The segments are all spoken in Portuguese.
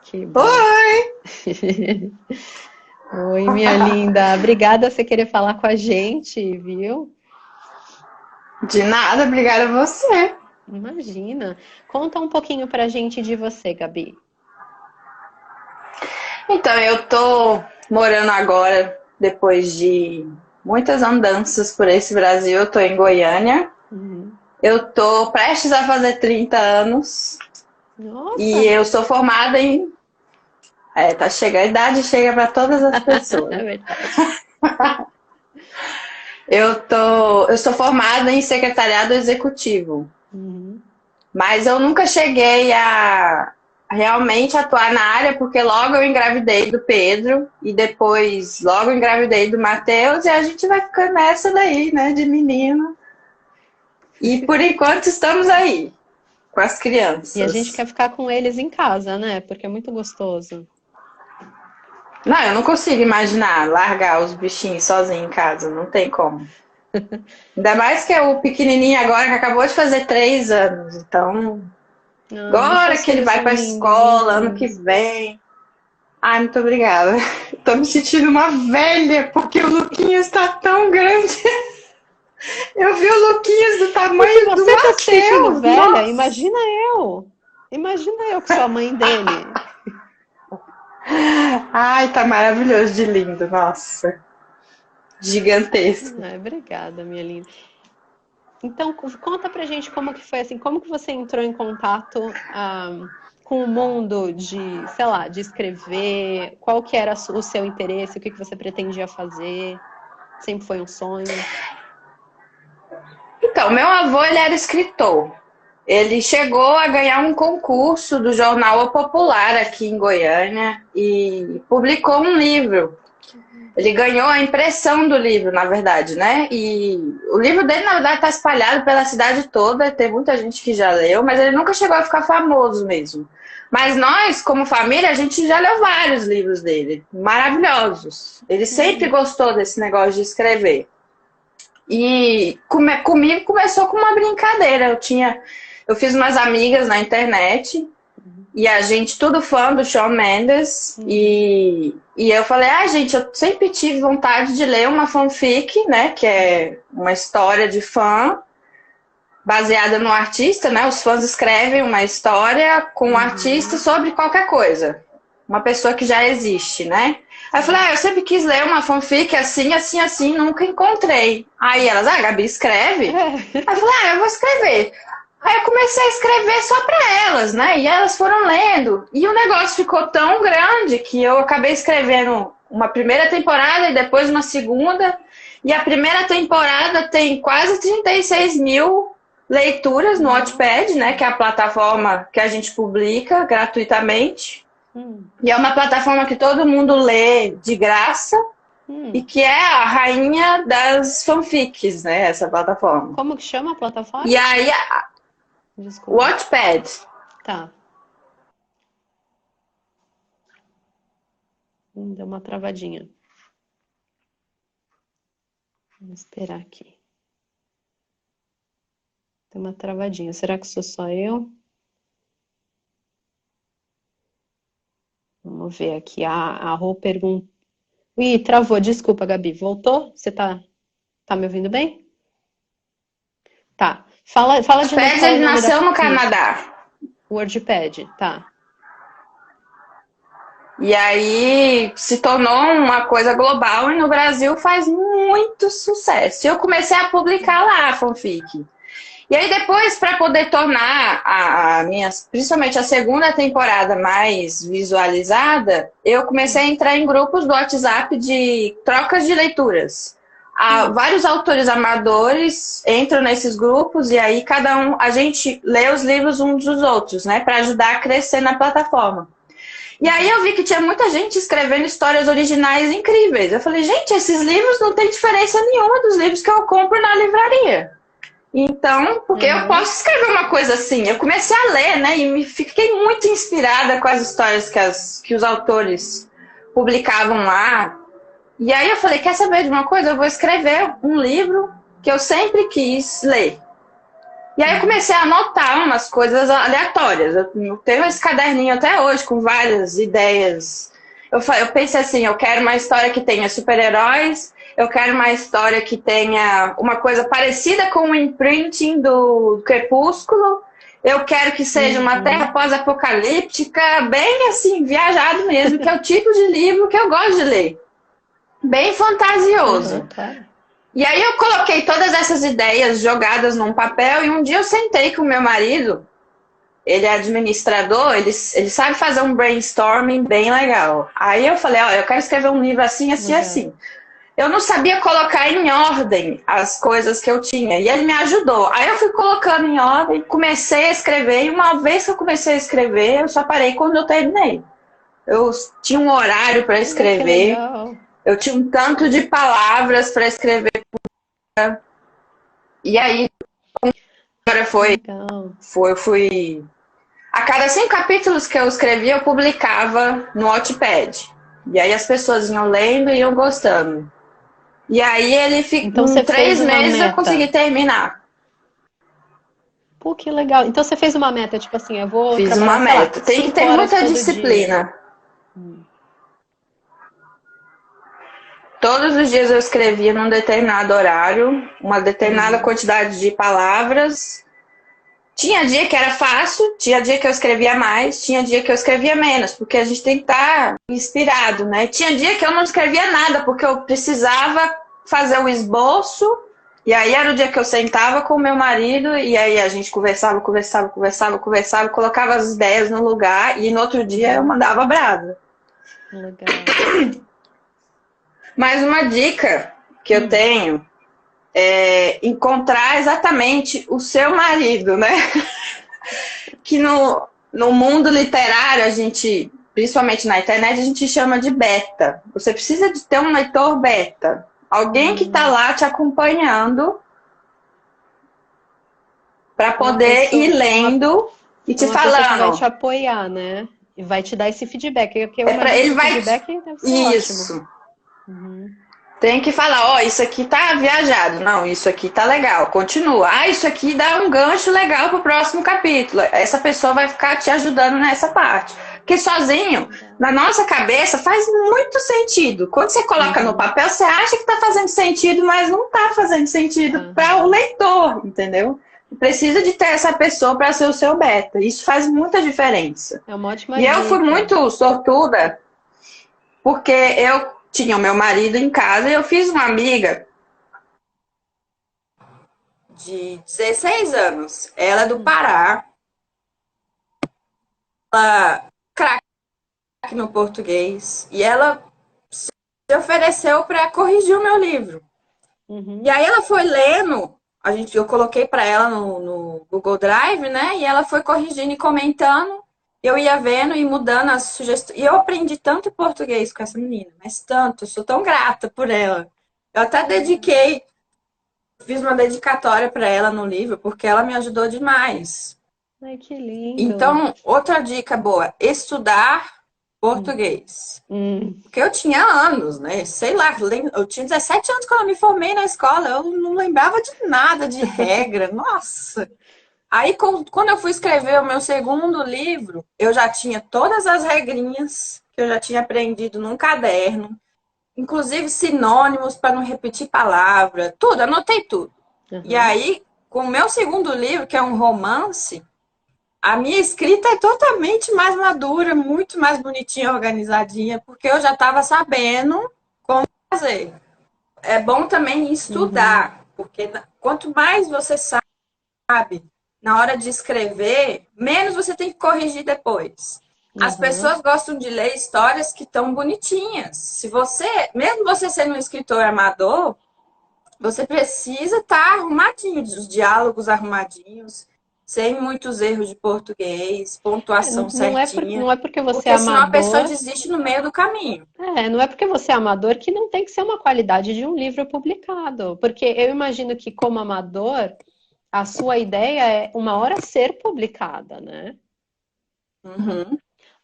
Que bom. Oi! Oi, minha linda. Obrigada por você querer falar com a gente, viu? De nada, obrigada a você. Imagina. Conta um pouquinho pra gente de você, Gabi. Então, eu tô morando agora, depois de muitas andanças por esse Brasil, eu tô em Goiânia. Uhum. Eu tô prestes a fazer 30 anos e Nossa, eu sou formada em. Tá chegando, a idade chega para todas as é pessoas. verdade. Eu sou formada em secretariado executivo, Uhum. mas eu nunca cheguei a realmente atuar na área, porque logo eu engravidei do Pedro e depois logo eu engravidei do Matheus e a gente vai ficando nessa daí, né, de menino. E por enquanto estamos aí, com as E a gente quer crianças. ficar com eles em casa, né? Porque é muito gostoso. Não, eu não consigo imaginar largar os bichinhos sozinhos em casa, não tem como. Ainda mais que é o pequenininho agora que acabou de fazer 3 anos, então Ah, mas agora seus que ele filhos vai são pra lindos, escola, ano que lindos. vem. Ai, muito obrigada. Tô me sentindo uma velha, porque o Luquinhas tá tão grande. Eu vi o Luquinhas do E se tamanho do você tá se sentindo Matheus. velha, Nossa! imagina eu. Imagina eu que sou a mãe dele. Ai, tá maravilhoso de lindo, nossa. Gigantesco. Ai, obrigada, minha linda. Então, conta pra gente como que foi assim, como que você entrou em contato, com o mundo de, sei lá, de escrever, qual que era o seu interesse, o que que você pretendia fazer? Sempre foi um sonho? Então, meu avô, ele era escritor. Ele chegou a ganhar um concurso do jornal O Popular aqui em Goiânia e publicou um livro. Ele ganhou a impressão do livro, na verdade, né? E o livro dele, na verdade, está espalhado pela cidade toda, tem muita gente que já leu, mas ele nunca chegou a ficar famoso mesmo. Mas nós, como família, a gente já leu vários livros dele, maravilhosos. Ele sempre Hum, gostou desse negócio de escrever. E comigo começou com uma brincadeira. Eu fiz umas amigas na internet e a gente, tudo fã do Shawn Mendes, uhum, e eu falei, gente, eu sempre tive vontade de ler uma fanfic, né, que é uma história de fã, baseada no artista, né, os fãs escrevem uma história com o artista uhum, sobre qualquer coisa, uma pessoa que já existe, né. Aí eu falei, sim. eu sempre quis ler uma fanfic assim, assim, assim, nunca encontrei. Aí elas, Gabi, escreve. Aí eu falei, eu vou escrever. Aí eu comecei a escrever só para elas, né? E elas foram lendo. E o negócio ficou tão grande que eu acabei escrevendo uma primeira temporada e depois uma segunda. E a primeira temporada tem quase 36 mil leituras no Wattpad, né? Nossa. Que é a plataforma que a gente publica gratuitamente. Hum, E é uma plataforma que todo mundo lê de graça e hum. que é a rainha das fanfics, né? Essa plataforma. Como que chama a E plataforma? aí, Desculpa. Wattpad. Tá. Deu uma travadinha. Vamos esperar aqui. Deu uma travadinha. Será que sou só eu? Vamos ver aqui. A Rô pergunta. Ih, travou. Desculpa, Gabi. Voltou? Você tá me ouvindo bem? Tá. Fala de novo Wattpad, qual é o ele nome da. nasceu no Isso. Canadá. WordPad. Tá. E aí se tornou uma coisa global e no Brasil faz muito sucesso. E eu comecei a publicar lá a fanfic. E aí depois, para poder tornar a minha, principalmente a segunda temporada mais visualizada, eu comecei a entrar em grupos do WhatsApp de trocas de leituras. Hum, Vários autores amadores entram nesses grupos e aí cada um, a gente lê os livros uns dos outros, né, para ajudar a crescer na plataforma. E aí eu vi que tinha muita gente escrevendo histórias originais incríveis. Eu falei, gente, esses livros não tem diferença nenhuma dos livros que eu compro na livraria. Então, porque eu aham. posso escrever uma coisa assim. Eu comecei a ler, né? E fiquei muito inspirada com as histórias que os autores publicavam lá. E aí eu falei, quer saber de uma coisa? Eu vou escrever um livro que eu sempre quis ler. E aí eu comecei a anotar umas coisas aleatórias. Eu tenho esse caderninho até hoje com várias ideias. Eu pensei assim, eu quero uma história que tenha super-heróis, eu quero uma história que tenha uma coisa parecida com o imprinting do Crepúsculo, eu quero que seja uma terra pós-apocalíptica, bem assim, viajado mesmo, que é o tipo de livro que eu gosto de ler. Bem fantasioso. Claro. E aí eu coloquei todas essas ideias jogadas num papel e um dia eu sentei com o meu marido, ele é administrador, ele sabe fazer um brainstorming bem legal. Aí eu falei, ó, eu quero escrever um livro assim, assim, assim. Eu não sabia colocar em ordem as coisas que eu tinha, e ele me ajudou. Aí eu fui colocando em ordem, comecei a escrever, e uma vez que eu comecei a escrever, eu só parei quando eu terminei. Eu tinha um horário para escrever, eu tinha um tanto de palavras para escrever. E aí, agora eu fui... A cada 5 capítulos que eu escrevia, eu publicava no Wattpad. E aí as pessoas iam lendo e iam gostando. E aí ele ficou. Então, em 3 meses eu consegui terminar. Pô, que legal. Então você fez uma meta, tipo assim, eu vou. Fiz uma meta. Tem que ter muita disciplina. Todos os dias eu escrevia num determinado horário, uma determinada quantidade de palavras. Tinha dia que era fácil, tinha dia que eu escrevia mais, tinha dia que eu escrevia menos, porque a gente tem que estar inspirado, né? Tinha dia que eu não escrevia nada, porque eu precisava fazer o esboço, e aí era o dia que eu sentava com o meu marido, e aí a gente conversava, colocava as ideias no lugar, e no outro dia eu mandava brasa. Legal. Mas uma dica que eu tenho é encontrar exatamente o seu marido, né? Que no mundo literário, a gente, principalmente na internet, a gente chama de beta. Você precisa de ter um leitor beta. Alguém que está lá te acompanhando para poder ir lendo e te falando. Que vai te apoiar, né? E vai te dar esse feedback. Ele vai... feedback deve ser Isso. Ótimo. Tem que falar, ó, isso aqui tá viajado. Não, isso aqui tá legal. Continua. Ah, isso aqui dá um gancho legal pro próximo capítulo. Essa pessoa vai ficar te ajudando nessa parte. Porque sozinho, na nossa cabeça, faz muito sentido. Quando você coloca no papel, você acha que tá fazendo sentido, mas não tá fazendo sentido para o leitor, entendeu? Precisa de ter essa pessoa para ser o seu beta. Isso faz muita diferença. É uma ótima dica. Eu fui muito sortuda, porque eu tinha o meu marido em casa e eu fiz uma amiga de 16 anos. Ela é do Pará. Ela craque no português. E ela se ofereceu para corrigir o meu livro. E aí ela foi lendo. Eu coloquei para ela no Google Drive, né? E ela foi corrigindo e comentando. Eu ia vendo e mudando as sugestões. E eu aprendi tanto português com essa menina, mas tanto, eu sou tão grata por ela. Eu até fiz uma dedicatória para ela no livro, porque ela me ajudou demais. Ai, que lindo. Então, outra dica boa, estudar português. Porque eu tinha anos, né? Sei lá, eu tinha 17 anos quando eu me formei na escola, eu não lembrava de nada, de regra, nossa... Aí, quando eu fui escrever o meu segundo livro, eu já tinha todas as regrinhas que eu já tinha aprendido num caderno, inclusive sinônimos para não repetir palavra, tudo, anotei tudo. E aí, com o meu segundo livro, que é um romance, a minha escrita é totalmente mais madura, muito mais bonitinha, organizadinha, porque eu já estava sabendo como fazer. É bom também estudar, porque quanto mais você sabe, na hora de escrever, menos você tem que corrigir depois. As pessoas gostam de ler histórias que estão bonitinhas. Mesmo você sendo um escritor amador, você precisa estar arrumadinho, os diálogos arrumadinhos, sem muitos erros de português, pontuação certinha. Não é porque você é amador... senão a pessoa desiste no meio do caminho. Não é porque você é amador que não tem que ser uma qualidade de um livro publicado. Porque eu imagino que, como amador... A sua ideia é uma hora ser publicada, né?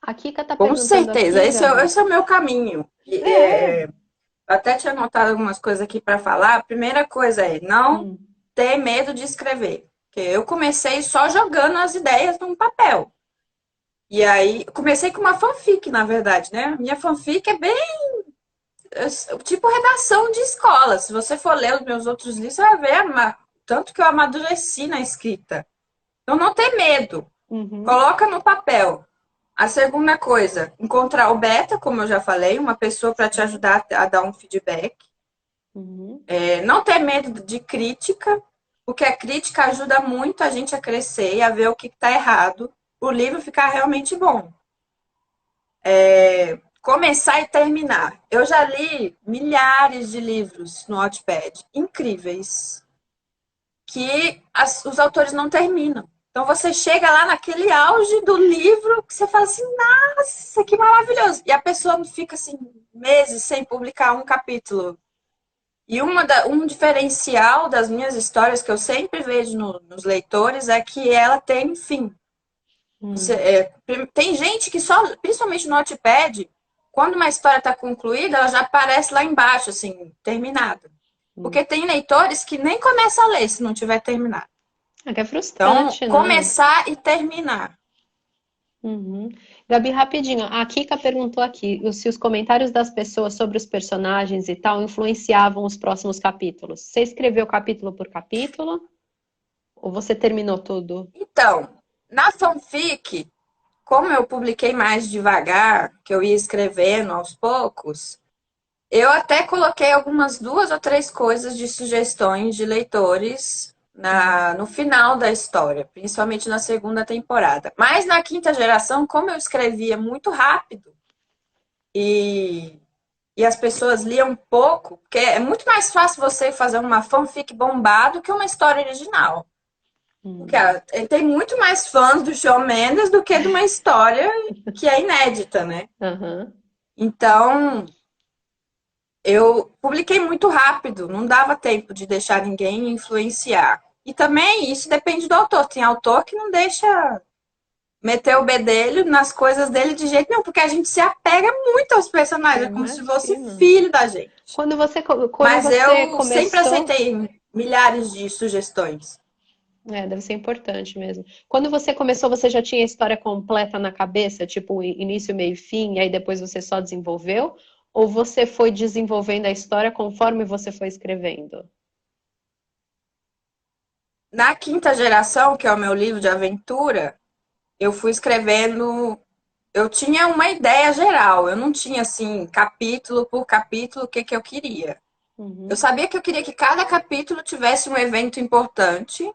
A Kika tá perguntando. Com certeza, esse é o meu caminho. Eu até tinha anotado algumas coisas aqui para falar. A primeira coisa é não ter medo de escrever. Porque eu comecei só jogando as ideias num papel. E aí, comecei com uma fanfic, na verdade, né? Minha fanfic é bem tipo redação de escola. Se você for ler os meus outros livros, você vai ver tanto que eu amadureci na escrita. Então, não tem medo. Uhum, Coloca no papel. A segunda coisa, encontrar o beta, como eu já falei, uma pessoa para te ajudar a dar um feedback. uhum, Não ter medo de crítica, porque a crítica ajuda muito a gente a crescer e a ver o que está errado, o livro ficar realmente bom. Começar e terminar. Eu já li milhares de livros no Wattpad, incríveis, que os autores não terminam. Então você chega lá naquele auge do livro que você fala assim, nossa, que maravilhoso. E a pessoa fica assim, meses sem publicar um capítulo. E um diferencial das minhas histórias que eu sempre vejo nos leitores é que ela tem fim. Tem gente que só, principalmente no Wattpad, quando uma história está concluída, ela já aparece lá embaixo, assim, terminada. Porque tem leitores que nem começam a ler se não tiver terminado. É que é Então, frustrante, né? começar e terminar. Uhum. Gabi, rapidinho, a Kika perguntou aqui se os comentários das pessoas sobre os personagens e tal influenciavam os próximos capítulos. Você escreveu capítulo por capítulo? Ou você terminou tudo? Então, na fanfic, como eu publiquei mais devagar, que eu ia escrevendo aos poucos, eu até coloquei algumas 2 ou 3 coisas de sugestões de leitores no final da história, principalmente na segunda temporada. Mas na quinta geração, como eu escrevia muito rápido e, e as pessoas liam pouco, porque é muito mais fácil você fazer uma fanfic bombado que uma história original. Porque tem muito mais fãs do Shawn Mendes do que de uma história que é inédita, né? Aham. Então, eu publiquei muito rápido, não dava tempo de deixar ninguém influenciar. E também isso depende do autor. Tem autor que não deixa meter o bedelho nas coisas dele de jeito nenhum, porque a gente se apega muito aos Eu personagens, como se fosse imagino. filho da gente. Quando Mas você eu sempre começou, aceitei milhares de sugestões. deve ser importante mesmo. Quando você começou, você já tinha a história completa na cabeça, tipo início, meio e fim, e aí depois você só desenvolveu? Ou você foi desenvolvendo a história conforme você foi escrevendo? Na quinta geração, que é o meu livro de aventura, eu fui escrevendo. Eu tinha uma ideia geral, eu não tinha assim, capítulo por capítulo, o que, que eu queria. Eu Uhum, sabia que eu queria que cada capítulo tivesse um evento importante,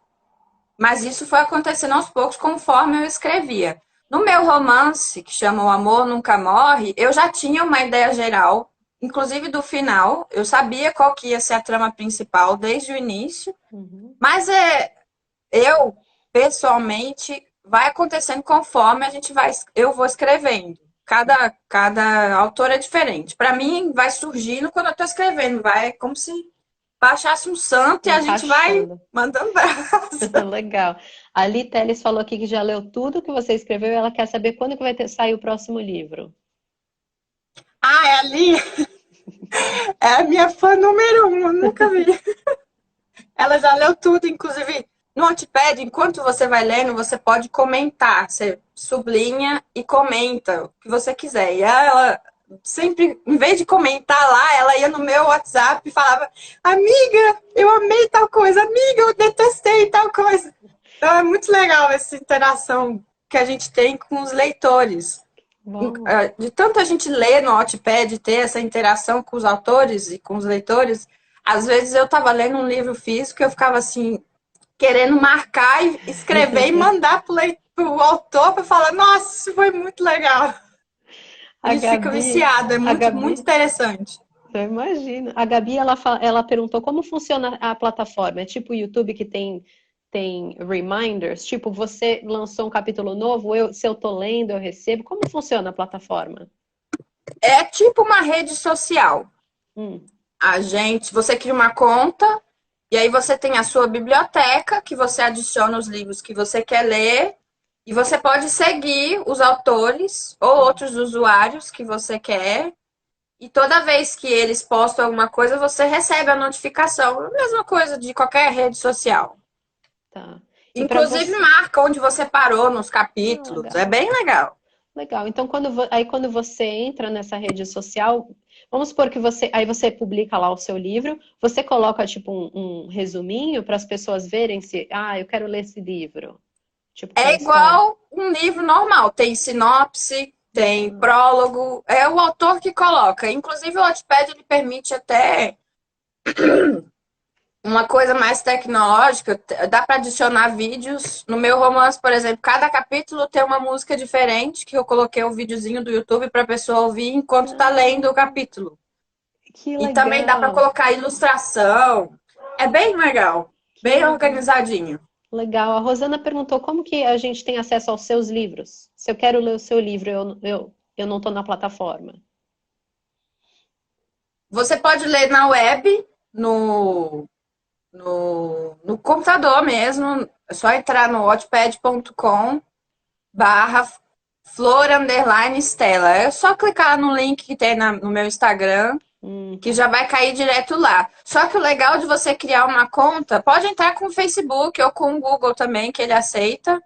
mas isso foi acontecendo aos poucos conforme eu escrevia. No meu romance, que chama O Amor Nunca Morre, eu já tinha uma ideia geral, inclusive do final. Eu sabia qual que ia ser a trama principal desde o início, uhum. mas eu, pessoalmente, vai acontecendo conforme eu vou escrevendo. Cada autor é diferente. Para mim, vai surgindo quando eu estou escrevendo. Vai como se baixasse um santo e a gente vai Encaixando. mandando brasa. Legal. A Li Teles falou aqui que já leu tudo que você escreveu e ela quer saber quando que sair o próximo livro. Ah, é ali. É a minha fã número 1, eu nunca vi. Ela já leu tudo, inclusive no Wattpad, enquanto você vai lendo, você pode comentar. Você sublinha e comenta o que você quiser. E ela sempre, em vez de comentar lá, ela ia no meu WhatsApp e falava: Amiga, eu amei tal coisa, amiga, eu detestei tal coisa. Então é muito legal essa interação que a gente tem com os leitores. Bom, De tanto a gente ler no Wattpad, ter essa interação com os autores e com os leitores, às vezes eu estava lendo um livro físico e eu ficava assim, querendo marcar e escrever e mandar para o autor para falar, nossa, isso foi muito legal. A gente fica viciado, é A muito, muito Gabi, interessante. eu imagino. A Gabi, ela perguntou como funciona a plataforma. É tipo o YouTube que tem reminders? Tipo, você lançou um capítulo novo, se eu tô lendo, eu recebo. Como funciona a plataforma? É tipo uma rede social. Hum, Você cria uma conta e aí você tem a sua biblioteca que você adiciona os livros que você quer ler e você pode seguir os autores ou outros usuários que você quer. E toda vez que eles postam alguma coisa, você recebe a notificação. A mesma coisa de qualquer rede social. tá. E para Inclusive você... marca onde você parou nos Ah, capítulos. É legal. bem legal. Legal. Então, quando você entra nessa rede social, vamos supor que você publica lá o seu livro, você coloca tipo um resuminho para as pessoas verem se, eu quero ler esse livro. Tipo, que é a É história. igual um livro normal. Tem sinopse, tem Ah, prólogo. É o autor que coloca. Inclusive o Wattpad ele permite até uma coisa mais tecnológica. Dá para adicionar vídeos. No meu romance, por exemplo, cada capítulo tem uma música diferente que eu coloquei um videozinho do YouTube para a pessoa ouvir enquanto está lendo o capítulo. que E também dá para legal. colocar ilustração. É bem legal, Que bem legal. organizadinho. Legal. A Rosana perguntou como que a gente tem acesso aos seus livros. Se eu quero ler o seu livro, eu não estou na plataforma. Você pode ler na web, no computador mesmo. É só entrar no wattpad.com/flor Stella. É só clicar no link que tem no meu Instagram, que Tá. já vai cair direto lá. Só que o legal de você criar uma conta, pode entrar com o Facebook ou com o Google também, que ele aceita,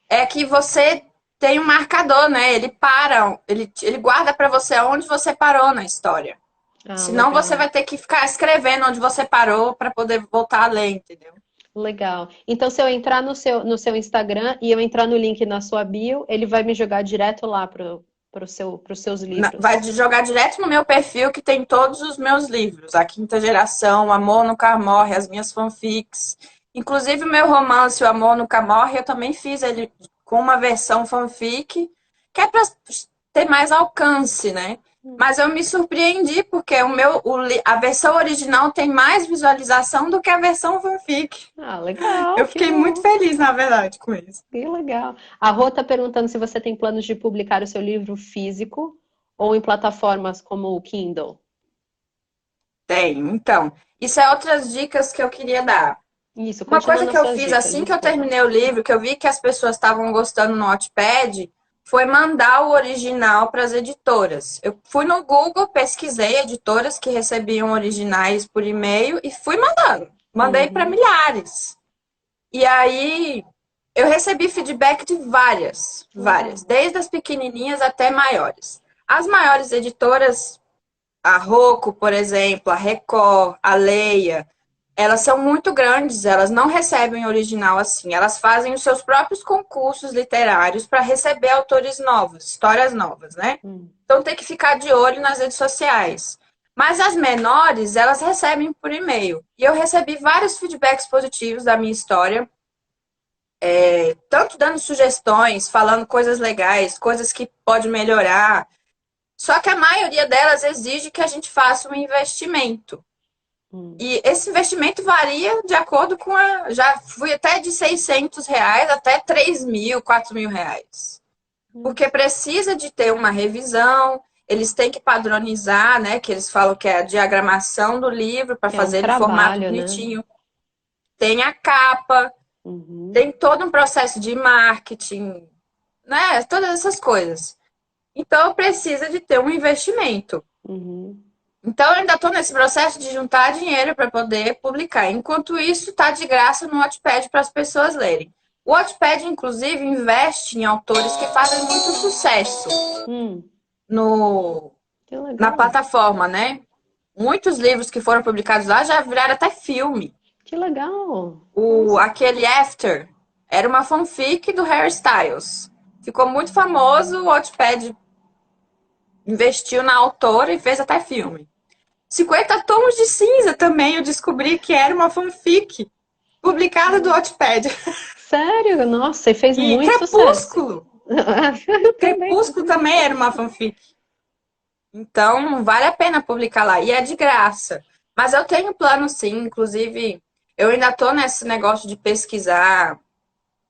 é que você tem um marcador, né? Ele guarda para você onde você parou na história. Ah, Senão você legal. vai ter que ficar escrevendo onde você parou para poder voltar a ler, entendeu? Legal. Então, se eu entrar no seu Instagram e eu entrar no link na sua bio, ele vai me jogar direto lá pros seus Vai livros. jogar direto no meu perfil que tem todos os meus livros. A Quinta Geração, o Amor Nunca Morre, as minhas fanfics. Inclusive o meu romance, O Amor Nunca Morre, eu também fiz ele com uma versão fanfic, que é para ter mais alcance, né? Mas eu me surpreendi porque a versão original tem mais visualização do que a versão fanfic. Legal, Eu que fiquei muito bom. feliz, na verdade, com isso. Que legal. A Rô tá perguntando se você tem planos de publicar o seu livro físico ou em plataformas como o Kindle. Tenho. Então, isso é outras dicas que eu queria dar. Isso, Uma continua coisa que nas eu suas fiz dicas, assim que eu desculpa. terminei o livro, que eu vi que as pessoas estavam gostando no Wattpad, foi mandar o original para as editoras. Eu fui no Google, pesquisei editoras que recebiam originais por e-mail e fui mandando. Mandei para Uhum. milhares. E aí eu recebi feedback de várias, Legal. desde as pequenininhas até maiores. As maiores editoras, a Rocco, por exemplo, a Record, a Leia, elas são muito grandes, elas não recebem original assim, elas fazem os seus próprios concursos literários para receber autores novos, histórias novas, né? Hum. Então tem que ficar de olho nas redes sociais. Mas as menores, elas recebem por e-mail. E eu recebi vários feedbacks positivos da minha história, tanto dando sugestões, falando coisas legais, coisas que pode melhorar. Só que a maioria delas exige que a gente faça um investimento. Hum. E esse investimento varia de acordo com a. Já fui até de R$ 600 até 3.000, R$ 4.000. Porque Nossa. precisa de ter uma revisão, eles têm que padronizar, né? Que eles falam que é a diagramação do livro para É um fazer ele em formato trabalho, né? bonitinho. Tem a capa, Uhum. tem todo um processo de marketing, né? Todas essas coisas. Então precisa de ter um investimento. Uhum. Então, eu ainda estou nesse processo de juntar dinheiro para poder publicar. Enquanto isso, está de graça no Wattpad para as pessoas lerem. O Wattpad, inclusive, investe em autores que fazem muito sucesso Hum. no, Que na legal. plataforma, né? Muitos livros que foram publicados lá já viraram até filme. Que legal. Nossa. Aquele After era uma fanfic do Harry Styles. Ficou muito famoso, o Wattpad investiu na autora e fez até filme. 50 Tons de Cinza também eu descobri que era uma fanfic publicada do Wattpad. Sério? Nossa, e fez E muito sucesso. Crepúsculo. Eu também. Crepúsculo também era uma fanfic. Então, vale a pena publicar lá. E é de graça. Mas eu tenho plano sim. Inclusive, eu ainda estou nesse negócio de pesquisar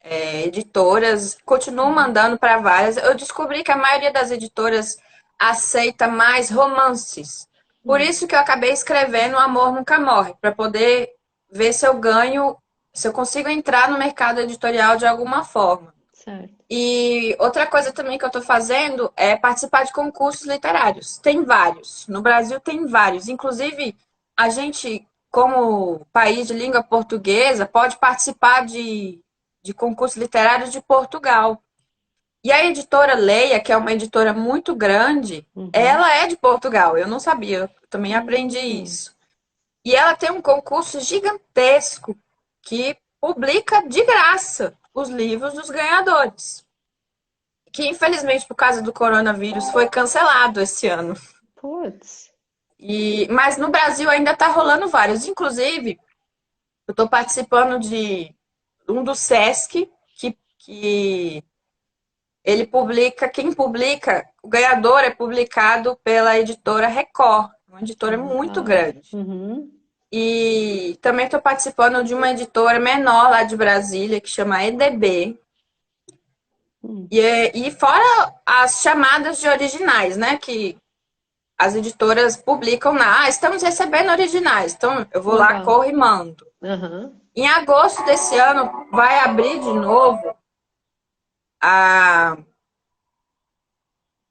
editoras. Continuo mandando para várias. Eu descobri que a maioria das editoras aceita mais romances. Por isso que eu acabei escrevendo O Amor Nunca Morre, para poder ver se eu ganho, se eu consigo entrar no mercado editorial de alguma forma. Certo. E outra coisa também que eu estou fazendo é participar de concursos literários. Tem vários. No Brasil tem vários. Inclusive, a gente, como país de língua portuguesa, pode participar de de concurso literário de Portugal. E a editora Leia, que é uma editora muito grande, ela é de Portugal. Eu não sabia, eu também aprendi isso. E ela tem um concurso gigantesco que publica de graça os livros dos ganhadores. Que, infelizmente, por causa do coronavírus, foi cancelado esse ano. Putz. Mas no Brasil ainda está rolando vários. Inclusive, eu estou participando de um do Sesc, que ele publica, quem publica, o ganhador é publicado pela editora Record, uma editora muito grande. E também estou participando de uma editora menor lá de Brasília, que chama EDB. E fora as chamadas de originais, né? Que as editoras publicam estamos recebendo originais. Então, eu vou lá, corro e mando. Em agosto desse ano, vai abrir de novo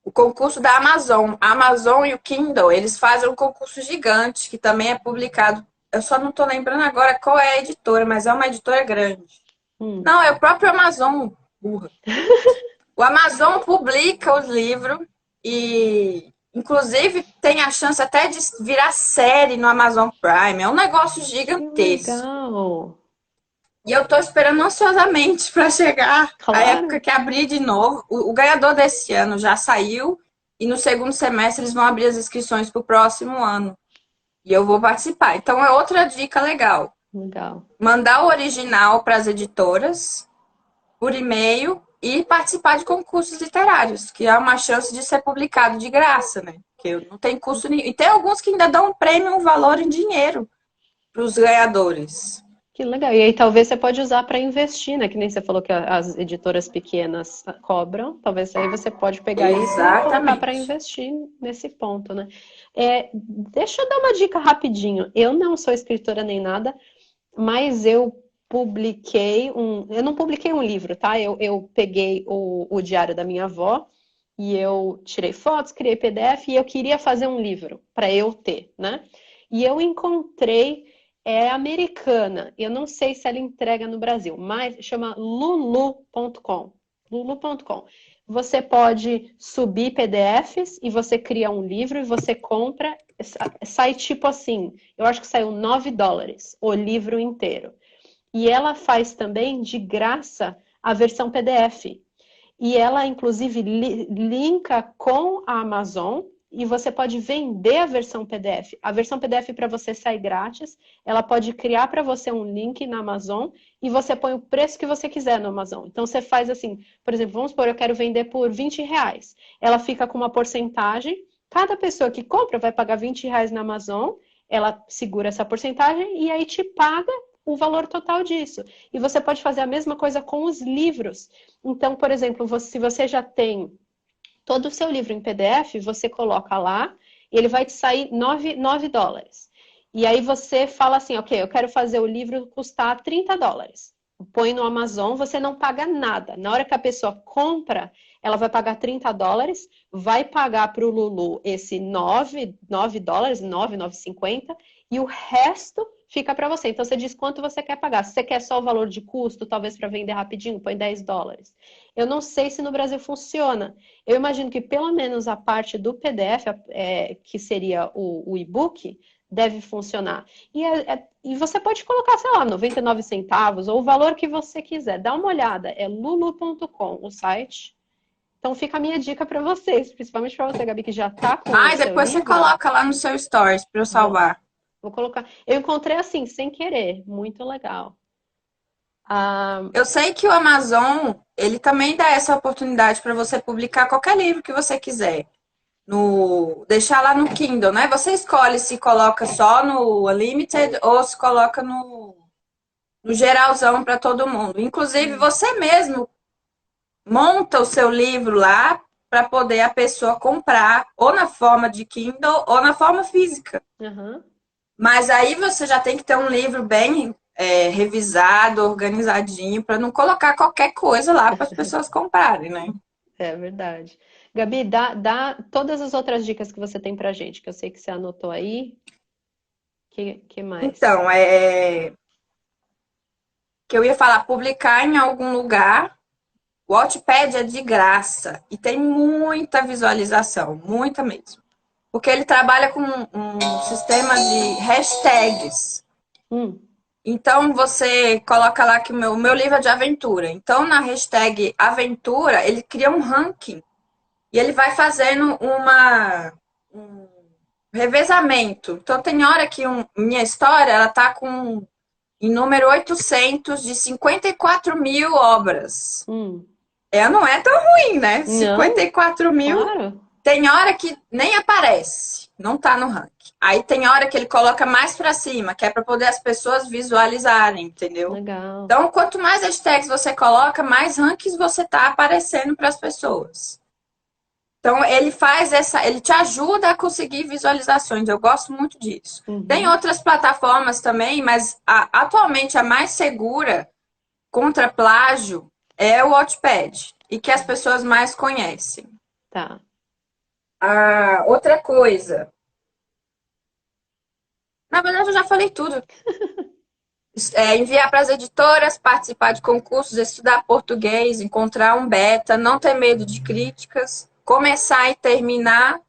o concurso da Amazon. A Amazon e o Kindle, eles fazem um concurso gigante, que também é publicado. Eu só não estou lembrando agora qual é a editora, mas é uma editora grande. Não, é o próprio Amazon, burra. O Amazon publica os livros e, inclusive, tem a chance até de virar série no Amazon Prime. É um negócio gigantesco. Legal. E eu tô esperando ansiosamente para chegar a época que abrir de novo. O ganhador desse ano já saiu e no segundo semestre eles vão abrir as inscrições para o próximo ano. E eu vou participar. Então é outra dica legal. Mandar o original para as editoras por e-mail e participar de concursos literários, que é uma chance de ser publicado de graça, né? Porque não tem custo nenhum. E tem alguns que ainda dão um prêmio, um valor em dinheiro para os ganhadores. Que legal. E aí talvez você pode usar para investir, né? Que nem você falou que as editoras pequenas cobram. Talvez aí você pode pegar isso e colocar para investir nesse ponto, né? Deixa eu dar uma dica rapidinho. Eu não sou escritora nem nada, mas eu publiquei eu não publiquei um livro, tá? Eu peguei o diário da minha avó e eu tirei fotos, criei PDF e eu queria fazer um livro para eu ter, né? E eu encontrei americana. Eu não sei se ela entrega no Brasil, mas chama lulu.com. Lulu.com. Você pode subir PDFs e você cria um livro e você compra. Sai tipo assim, eu acho que saiu $9 o livro inteiro. E ela faz também de graça a versão PDF. E ela, inclusive, linka com a Amazon e você pode vender a versão PDF. A versão PDF para você sai grátis. Ela pode criar para você um link na Amazon e você põe o preço que você quiser no Amazon. Então você faz assim, por exemplo, vamos supor, eu quero vender por R$20. Ela fica com uma porcentagem. Cada pessoa que compra vai pagar R$20 na Amazon. Ela segura essa porcentagem e aí te paga o valor total disso. E você pode fazer a mesma coisa com os livros. Então, por exemplo, se você já tem todo o seu livro em PDF, você coloca lá e ele vai te sair $9. E aí você fala assim, ok, eu quero fazer o livro custar $30. Põe no Amazon, você não paga nada. Na hora que a pessoa compra, ela vai pagar $30, vai pagar para o Lulu esse $9, $9,50, e o resto fica para você. Então você diz quanto você quer pagar. Se você quer só o valor de custo, talvez para vender rapidinho, põe $10. Eu não sei se no Brasil funciona. Eu imagino que pelo menos a parte do PDF, que seria o e-book, deve funcionar. E você pode colocar, sei lá, 99 centavos ou o valor que você quiser. Dá uma olhada, é lulu.com o site. Então fica a minha dica para vocês, principalmente para você, Gabi, que já tá com o seu depois livro. Você coloca lá no seu stories para eu salvar. Vou colocar. Eu encontrei assim, sem querer. Muito legal. Eu sei que o Amazon, ele também dá essa oportunidade para você publicar qualquer livro que você quiser. Deixar lá no Kindle, né? Você escolhe se coloca só no Unlimited ou se coloca no geralzão para todo mundo. Inclusive, você mesmo monta o seu livro lá para poder a pessoa comprar ou na forma de Kindle ou na forma física. Mas aí você já tem que ter um livro bem revisado, organizadinho, para não colocar qualquer coisa lá para as pessoas comprarem, né? É verdade. Gabi, dá todas as outras dicas que você tem pra gente, que eu sei que você anotou aí. Que mais? Então, que eu ia falar, publicar em algum lugar. O Wattpad é de graça e tem muita visualização, muita mesmo. Porque ele trabalha com um sistema de hashtags. Hum, Então, você coloca lá que o meu livro é de aventura. Então, na hashtag aventura, ele cria um ranking. E ele vai fazendo um revezamento. Então, tem hora que minha história, ela tá com, em número 800 de 54 mil obras. Não é tão ruim, né? não, 54 mil. claro. Tem hora que nem aparece, não tá no ranking. Aí tem hora que ele coloca mais pra cima, que é pra poder as pessoas visualizarem, entendeu? Legal. Então, quanto mais hashtags você coloca, mais rankings você tá aparecendo para as pessoas. Então, ele te ajuda a conseguir visualizações. Eu gosto muito disso. Tem outras plataformas também, mas atualmente a mais segura contra plágio é o Wattpad e que as pessoas mais conhecem. Tá. Outra coisa. Na verdade, eu já falei tudo. Enviar para as editoras, participar de concursos, estudar português, encontrar um beta, não ter medo de críticas, começar e terminar.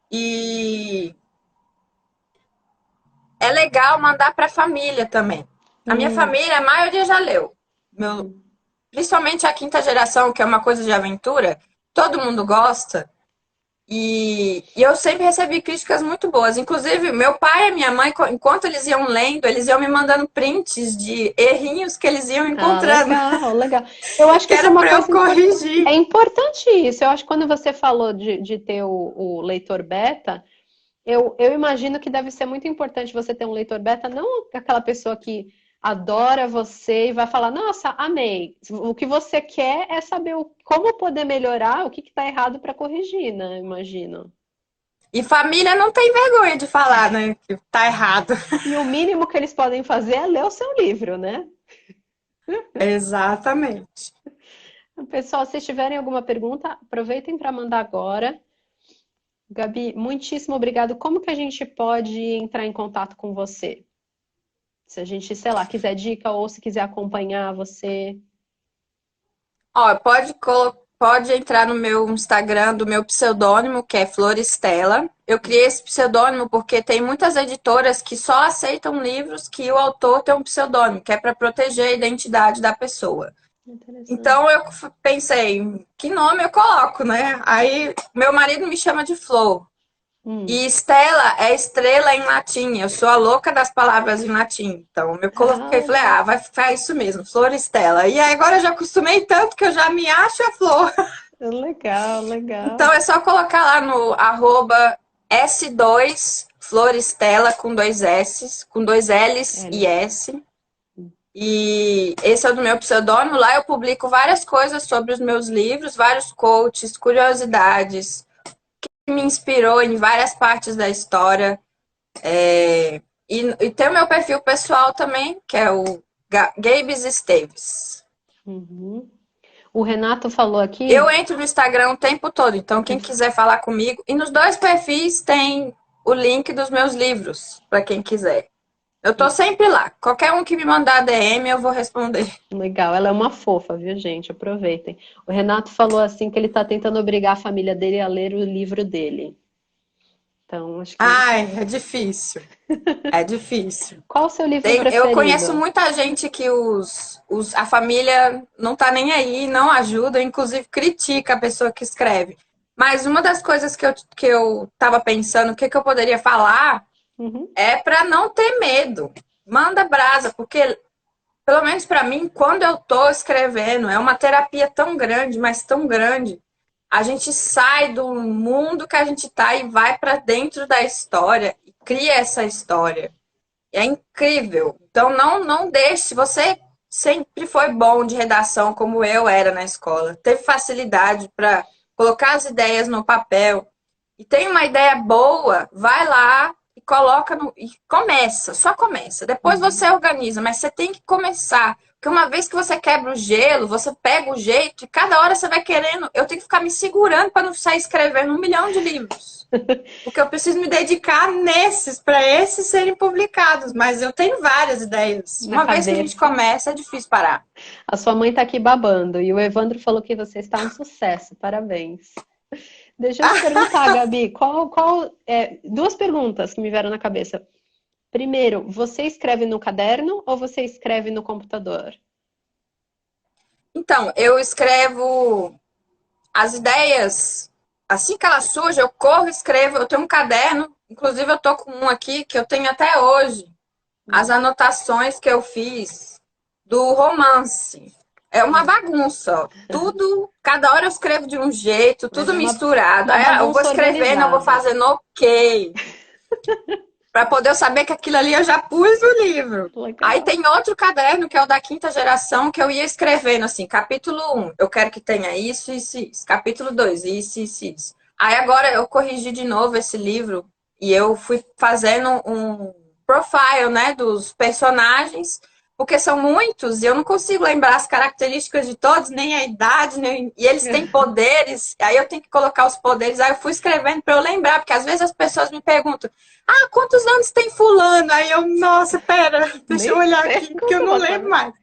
E é legal mandar para a família também. A minha família, a maioria já leu. Principalmente a quinta geração, que é uma coisa de aventura, todo mundo gosta. E eu sempre recebi críticas muito boas. Inclusive, meu pai e minha mãe, enquanto eles iam lendo, eles iam me mandando prints de errinhos que eles iam encontrando. Legal, legal. Eu acho que isso é uma coisa corrigir. É importante isso. Eu acho que quando você falou de ter o leitor beta, eu imagino que deve ser muito importante você ter um leitor beta, não aquela pessoa que adora você e vai falar, nossa, amei. O que você quer é saber como poder melhorar, o que está errado para corrigir, né? Imagino. E família não tem vergonha de falar, né? Que tá errado. E o mínimo que eles podem fazer é ler o seu livro, né? Exatamente. Pessoal, se tiverem alguma pergunta, aproveitem para mandar agora. Gabi, muitíssimo obrigado. Como que a gente pode entrar em contato com você? Se a gente, sei lá, quiser dica ou se quiser acompanhar você. Pode entrar no meu Instagram do meu pseudônimo, que é Floristela. Eu criei esse pseudônimo porque tem muitas editoras que só aceitam livros que o autor tem um pseudônimo, que é para proteger a identidade da pessoa. Então eu pensei, que nome eu coloco, né? Aí meu marido me chama de Flor. E Stella é estrela em latim. Eu sou a louca das palavras em latim. Então eu coloquei, falei, vai ficar isso mesmo, Flor Stella. E aí agora eu já acostumei tanto que eu já me acho a Flor. Legal, legal. Então é só colocar lá no @S2 Floristela com 2 S, com 2 L's e S. E esse é o do meu pseudônimo. Lá eu publico várias coisas sobre os meus livros, vários quotes, curiosidades, que me inspirou em várias partes da história. E tem o meu perfil pessoal também, que é o Gabes Esteves. O Renato falou aqui. Eu entro no Instagram o tempo todo, então quem quiser falar comigo. E nos 2 perfis tem o link dos meus livros, para quem quiser. Eu tô sempre lá. Qualquer um que me mandar DM, eu vou responder. Legal, ela é uma fofa, viu, gente? Aproveitem. O Renato falou assim que ele tá tentando obrigar a família dele a ler o livro dele. Então, acho que... é difícil. É difícil. Qual o seu livro preferido? Eu conheço muita gente que a família não tá nem aí, não ajuda, inclusive critica a pessoa que escreve. Mas uma das coisas que eu tava pensando, o que eu poderia falar, é para não ter medo. Manda brasa, porque, pelo menos para mim, quando eu tô escrevendo, é uma terapia tão grande, mas tão grande. A gente sai do mundo que a gente tá e vai para dentro da história e cria essa história. É incrível. Então, não deixe. Se você sempre foi bom de redação, como eu era na escola, teve facilidade para colocar as ideias no papel e tem uma ideia boa, vai lá e coloca e começa, só começa. Depois você organiza, mas você tem que começar, Porque uma vez que você quebra o gelo, você pega o jeito e cada hora você vai querendo. Eu tenho que ficar me segurando para não sair escrevendo 1 milhão de livros. Porque eu preciso me dedicar nesses, para esses serem publicados. Mas eu tenho várias ideias. Na Uma vez que a gente cabeça. começa, é difícil parar. A sua mãe tá aqui babando. E o Evandro falou que você está um sucesso. Parabéns. Deixa eu te perguntar, Gabi, duas perguntas que me vieram na cabeça. Primeiro, você escreve no caderno ou você escreve no computador? Então, eu escrevo as ideias. Assim que ela surge, eu corro, escrevo. Eu tenho um caderno. Inclusive, eu tô com um aqui que eu tenho até hoje. As anotações que eu fiz do romance. É uma bagunça, ó. Tudo, cada hora eu escrevo de um jeito, Mas tudo é misturado. uma Aí eu vou bagunça escrevendo, eu vou organizada. fazendo ok, para poder eu saber que aquilo ali eu já pus no livro. Aí Legal. tem outro caderno, que é o da quinta geração, que eu ia escrevendo assim, capítulo 1, eu quero que tenha isso, isso, isso. Capítulo 2, isso, isso, isso. Aí agora eu corrigi de novo esse livro e eu fui fazendo um profile, né, dos personagens, porque são muitos e eu não consigo lembrar as características de todos, nem a idade, nem... e eles têm poderes, aí eu tenho que colocar os poderes, aí eu fui escrevendo para eu lembrar, porque às vezes as pessoas me perguntam, ah, quantos anos tem fulano? Aí eu, nossa, pera, deixa eu Nem olhar sei aqui, porque como eu você não vai lembro saber. mais.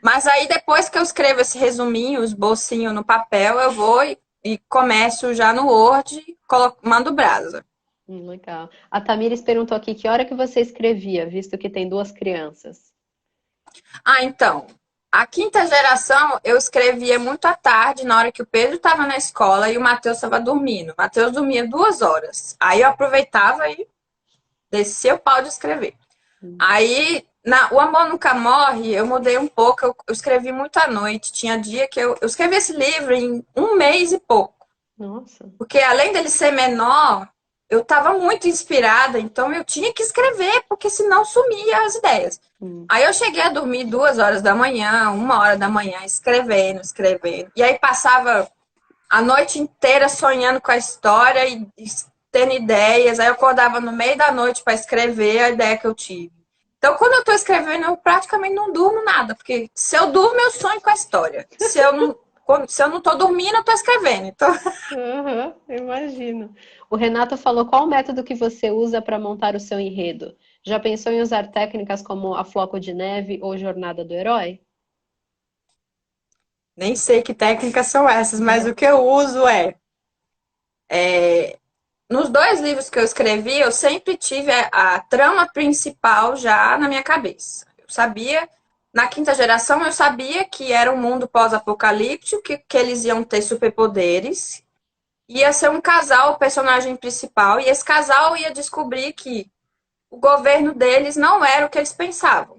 Mas aí depois que eu escrevo esse resuminho, os bolsinhos no papel, eu vou e começo já no Word, mando brasa. Legal. A Tamires perguntou aqui que hora que você escrevia, visto que tem duas crianças. Ah, então, a quinta geração eu escrevia muito à tarde, na hora que o Pedro estava na escola e o Matheus estava dormindo. O Matheus dormia 2 horas. Aí eu aproveitava e descia o pau de escrever. Aí, O Amor Nunca Morre, eu mudei um pouco, eu escrevi muito à noite. Tinha dia que eu escrevi esse livro em 1 mês e pouco. Nossa. Porque além dele ser menor, eu estava muito inspirada, então eu tinha que escrever, porque senão sumia as ideias. Hum. Aí eu cheguei a dormir 2 horas da manhã, 1 hora da manhã, escrevendo, escrevendo. E aí passava a noite inteira sonhando com a história e tendo ideias. Aí eu acordava no meio da noite para escrever a ideia que eu tive. Então, quando eu estou escrevendo, eu praticamente não durmo nada, porque se eu durmo, eu sonho com a história. Se eu não estou dormindo, eu estou escrevendo. Então, Aham, imagino. O Renato falou qual o método que você usa para montar o seu enredo? Já pensou em usar técnicas como a Floco de Neve ou Jornada do Herói? nem sei que técnicas são essas, mas o que eu uso nos 2 livros que eu escrevi, eu sempre tive a trama principal já na minha cabeça. Eu sabia, na quinta geração, eu sabia que era um mundo pós-apocalíptico, que eles iam ter superpoderes, ia ser um casal, o personagem principal, e esse casal ia descobrir que o governo deles não era o que eles pensavam,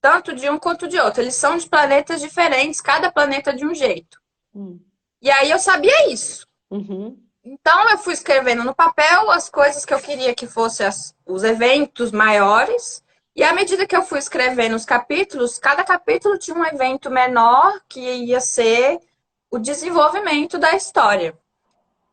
tanto de um quanto de outro. Eles são de planetas diferentes, cada planeta de um jeito. Hum. E aí eu sabia isso. Uhum. Então eu fui escrevendo no papel as coisas que eu queria que fossem os eventos maiores. E à medida que eu fui escrevendo os capítulos, cada capítulo tinha um evento menor que ia ser o desenvolvimento da história.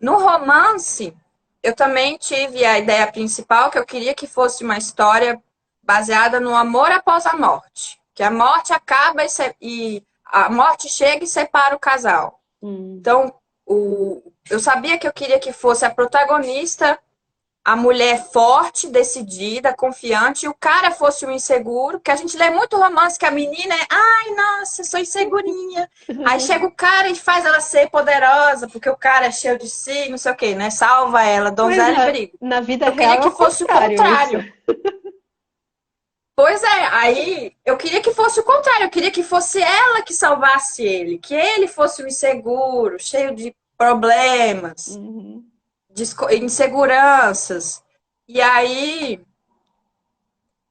No romance, eu também tive a ideia principal que eu queria que fosse uma história baseada no amor após a morte. Que a morte acaba e a morte chega e separa o casal. Hum. Então, eu sabia que eu queria que fosse a protagonista, a mulher forte, decidida, confiante, e o cara fosse o inseguro, porque a gente lê muito romance que a menina é, ai, nossa, eu sou insegurinha. Aí chega o cara e faz ela ser poderosa, porque o cara é cheio de si, não sei o quê, né? Salva ela, Mas donzela em perigo. na vida Eu queria real é que o fosse o contrário isso. contrário. Pois é, aí eu queria que fosse o contrário, eu queria que fosse ela que salvasse ele, que ele fosse o inseguro, cheio de problemas, Uhum. de inseguranças. E aí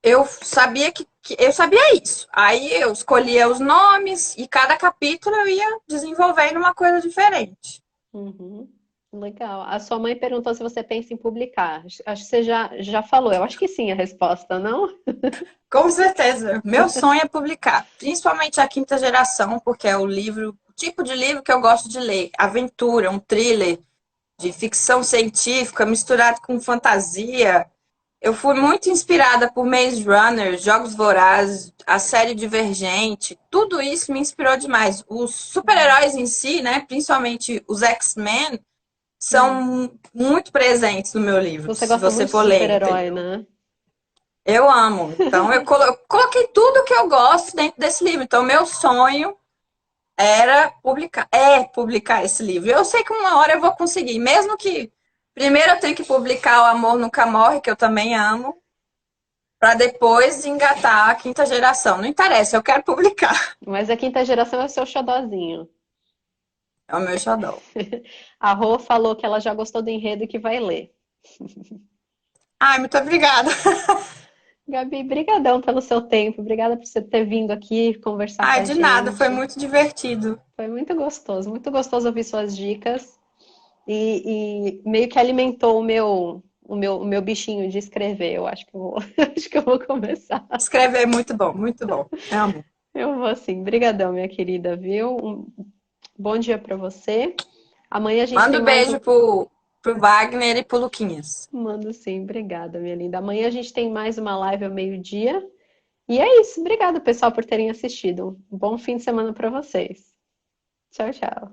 eu sabia que eu sabia isso. Aí eu escolhia os nomes e cada capítulo eu ia desenvolvendo uma coisa diferente. Uhum. Legal. A sua mãe perguntou se você pensa em publicar. Acho que você já falou. Eu acho que sim a resposta, não? Com certeza. Meu sonho é publicar, principalmente a quinta geração, porque é o tipo de livro que eu gosto de ler. Aventura, um thriller de ficção científica misturado com fantasia. Eu fui muito inspirada por Maze Runner, Jogos Vorazes, a série Divergente. Tudo isso me inspirou demais. Os super-heróis em si, né, principalmente os X-Men, Hum. são muito presentes no meu livro, Você se gosta você muito de for ler, super-herói, entendeu? né? Eu amo. Então, coloquei tudo que eu gosto dentro desse livro. Então, meu sonho era publicar esse livro. Eu sei que uma hora eu vou conseguir, mesmo que primeiro eu tenho que publicar O Amor Nunca Morre, que eu também amo, para depois engatar a quinta geração. Não interessa, eu quero publicar. Mas a quinta geração é o seu xodozinho. É o meu xodó. A Rô falou que ela já gostou do enredo e que vai ler. Ai, muito obrigada. Gabi, brigadão pelo seu tempo. Obrigada por você ter vindo aqui conversar com Ai, a de nada, foi gente. muito divertido. Foi muito gostoso ouvir suas dicas e meio que alimentou o meu bichinho de escrever. Eu acho que eu vou, acho que eu vou começar. Escrever é muito bom, muito bom. Amo. Eu vou assim. Brigadão, minha querida, viu? Bom dia para você. Amanhã a gente tem Manda um mais beijo um. pro Wagner e pro Luquinhas. Mando sim, obrigada, minha linda. Amanhã a gente tem mais uma live ao meio-dia. E é isso. Obrigada, pessoal, por terem assistido. Um bom fim de semana para vocês. Tchau, tchau.